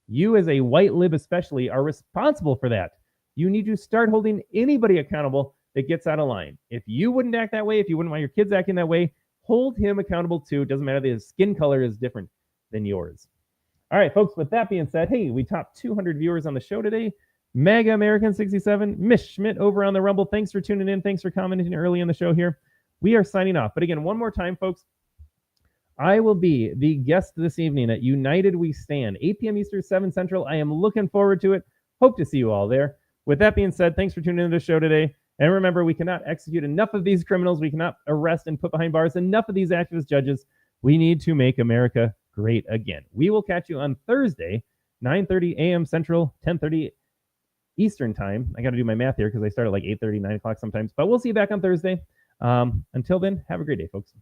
S1: You as a white lib especially are responsible for that. You need to start holding anybody accountable that gets out of line. If you wouldn't act that way, if you wouldn't want your kids acting that way, hold him accountable too. It doesn't matter that his skin color is different than yours. All right, folks, with that being said, hey, we topped 200 viewers on the show today. Mega American 67, Miss Schmidt over on the Rumble. Thanks for tuning in. Thanks for commenting early in the show here. We are signing off. But again, one more time, folks, I will be the guest this evening at United We Stand, 8 p.m. Eastern, 7 Central. I am looking forward to it. Hope to see you all there. With that being said, thanks for tuning into the show today. And remember, we cannot execute enough of these criminals. We cannot arrest and put behind bars enough of these activist judges. We need to make America great again. We will catch you on Thursday, 9:30 a.m. Central, 10:30 Eastern time. I got to do my math here because I start at like 8:30, 9 o'clock sometimes. But we'll see you back on Thursday. Until then, have a great day, folks.